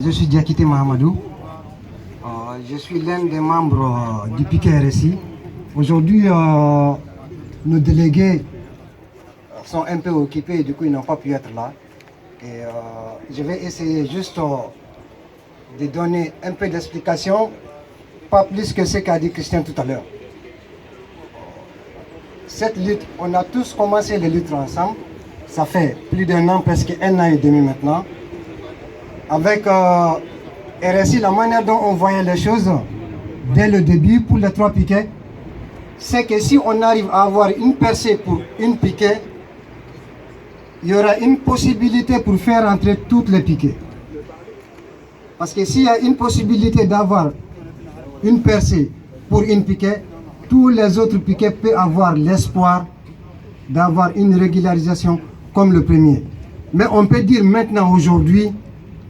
je suis Diakité Mahamadou. Je suis l'un des membres du piquet RSI. Aujourd'hui, nos délégués sont un peu occupés, du coup ils n'ont pas pu être là. Et je vais essayer juste de donner un peu d'explication, pas plus que ce qu'a dit Christian tout à l'heure. Cette lutte, on a tous commencé les luttes ensemble. Ça fait plus d'un an, presque un an et demi maintenant. Avec RSI, la manière dont on voyait les choses dès le début pour les 3 piquets, c'est que si on arrive à avoir une percée pour une piquet, il y aura une possibilité pour faire entrer toutes les piquets. Parce que s'il y a une possibilité d'avoir une percée pour une piquet, tous les autres piquets peuvent avoir l'espoir d'avoir une régularisation comme le premier. Mais on peut dire maintenant, aujourd'hui,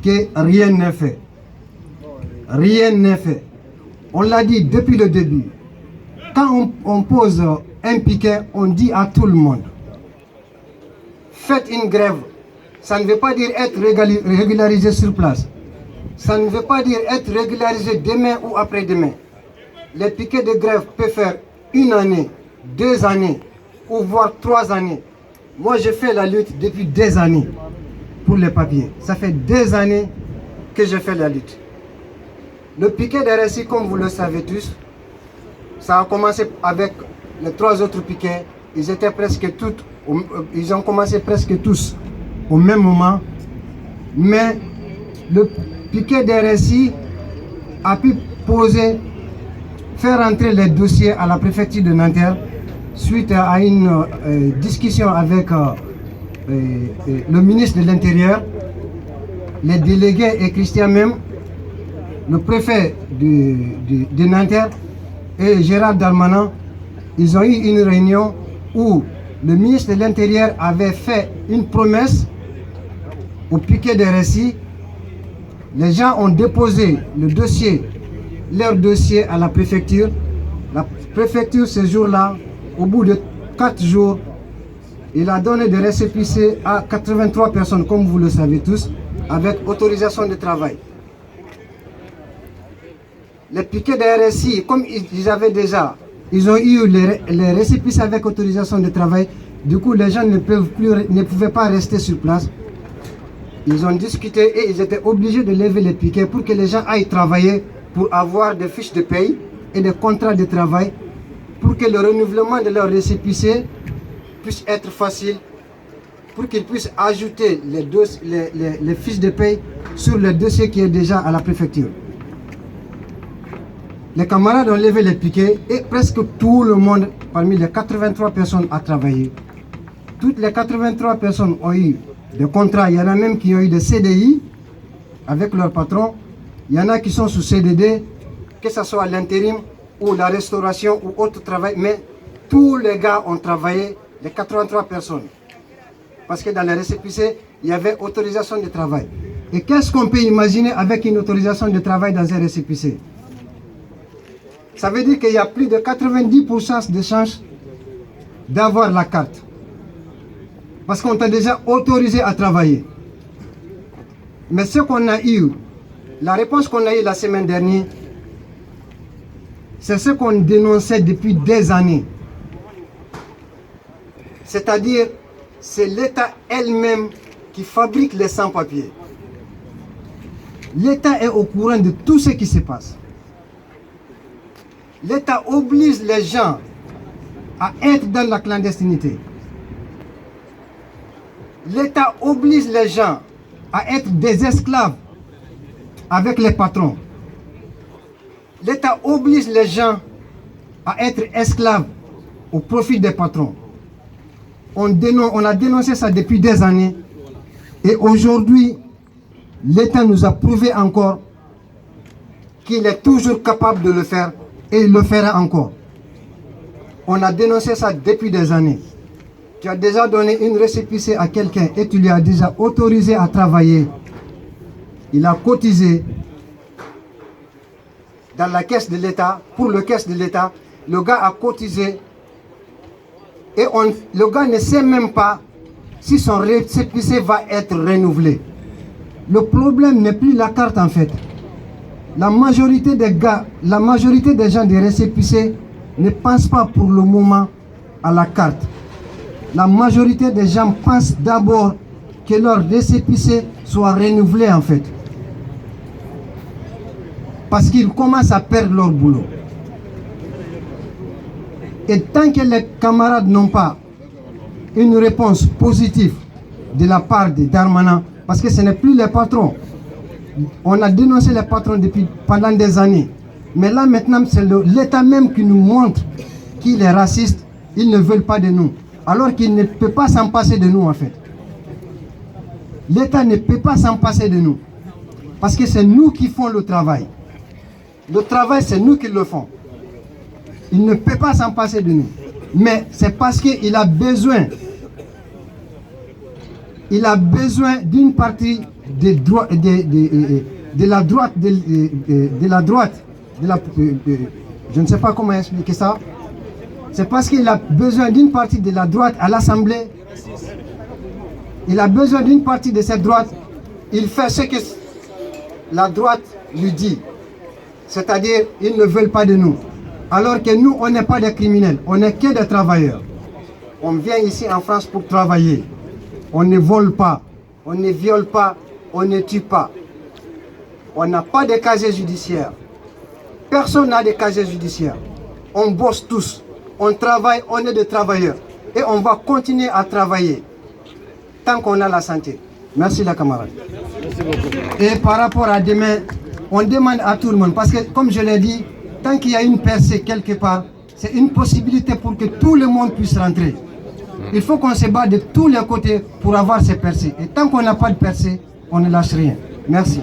que rien n'est fait. Rien n'est fait. On l'a dit depuis le début. Quand on pose un piquet, on dit à tout le monde, faites une grève. Ça ne veut pas dire être régularisé sur place. Ça ne veut pas dire être régularisé demain ou après-demain. Les piquets de grève peuvent faire 1 année, 2 années, ou voire 3 années. Moi, je fais la lutte depuis des années pour les papiers. Ça fait des années que je fais la lutte. Le piquet de RSI, comme vous le savez tous, ça a commencé avec les 3 autres piquets. Ils ont commencé presque tous au même moment. Mais le piquet de RSI a pu faire entrer les dossiers à la préfecture de Nanterre suite à une discussion avec le ministre de l'Intérieur, les délégués et Christian même, le préfet de Nanterre et Gérald Darmanin. Ils ont eu une réunion où le ministre de l'Intérieur avait fait une promesse au piquet de RSI. Les gens ont déposé leur dossier à la préfecture. La préfecture, ce jour-là, au bout de 4 jours, il a donné des récépissés à 83 personnes, comme vous le savez tous, avec autorisation de travail. Les piquets de RSI, comme ils avaient déjà, ils ont eu les récépissés avec autorisation de travail. Du coup, les gens ne pouvaient pas rester sur place. Ils ont discuté et ils étaient obligés de lever les piquets pour que les gens aillent travailler, pour avoir des fiches de paye et des contrats de travail, pour que le renouvellement de leurs récépissés puisse être facile, pour qu'ils puissent ajouter les fiches de paye sur le dossier qui est déjà à la préfecture. Les camarades ont levé les piquets et presque tout le monde, parmi les 83 personnes, a travaillé. Toutes les 83 personnes ont eu des contrats. Il y en a même qui ont eu des CDI avec leur patron. Il y en a qui sont sous CDD, que ce soit l'intérim ou la restauration ou autre travail. Mais tous les gars ont travaillé, les 83 personnes. Parce que dans les récépissés, il y avait autorisation de travail. Et qu'est-ce qu'on peut imaginer avec une autorisation de travail dans un récépissé? Ça veut dire qu'il y a plus de 90% de chances d'avoir la carte. Parce qu'on t'a déjà autorisé à travailler. Mais ce qu'on a eu, la réponse qu'on a eue la semaine dernière, c'est ce qu'on dénonçait depuis des années. C'est-à-dire, c'est l'État elle-même qui fabrique les sans-papiers. L'État est au courant de tout ce qui se passe. L'État oblige les gens à être dans la clandestinité. L'État oblige les gens à être des esclaves avec les patrons. L'État oblige les gens à être esclaves au profit des patrons. On a dénoncé ça depuis des années. Et aujourd'hui, l'État nous a prouvé encore qu'il est toujours capable de le faire. Et il le fera encore. On a dénoncé ça depuis des années. Tu as déjà donné une récépissé à quelqu'un et tu lui as déjà autorisé à travailler. Il a cotisé dans la caisse de l'État, pour le caisse de l'État. Le gars a cotisé et le gars ne sait même pas si son récépissé va être renouvelé. Le problème n'est plus la carte en fait. La majorité des gens des récépissés ne pensent pas pour le moment à la carte. La majorité des gens pensent d'abord que leur récépissé soit renouvelé en fait. Parce qu'ils commencent à perdre leur boulot. Et tant que les camarades n'ont pas une réponse positive de la part de Darmanin, parce que ce n'est plus les patrons. On a dénoncé les patrons pendant des années. Mais là maintenant, c'est l'État même qui nous montre qu'il est raciste. Ils ne veulent pas de nous. Alors qu'il ne peut pas s'en passer de nous en fait. L'État ne peut pas s'en passer de nous. Parce que c'est nous qui faisons le travail. Le travail, c'est nous qui le faisons. Il ne peut pas s'en passer de nous. Mais c'est parce qu'il a besoin. Il a besoin d'une partie de la droite, je ne sais pas comment expliquer ça. C'est parce qu'il a besoin d'une partie de la droite à l'Assemblée. Il a besoin d'une partie de cette droite. Il fait ce que la droite lui dit. C'est-à-dire, ils ne veulent pas de nous. Alors que nous, on n'est pas des criminels, on n'est que des travailleurs. On vient ici en France pour travailler. On ne vole pas, on ne viole pas, on ne tue pas. On n'a pas de casier judiciaire. Personne n'a de casier judiciaire. On bosse tous, on travaille, on est des travailleurs. Et on va continuer à travailler tant qu'on a la santé. Merci la camarade. Merci beaucoup. Et par rapport à demain, on demande à tout le monde, parce que comme je l'ai dit, tant qu'il y a une percée quelque part, c'est une possibilité pour que tout le monde puisse rentrer. Il faut qu'on se bat de tous les côtés pour avoir ces percées. Et tant qu'on n'a pas de percée, on ne lâche rien. Merci.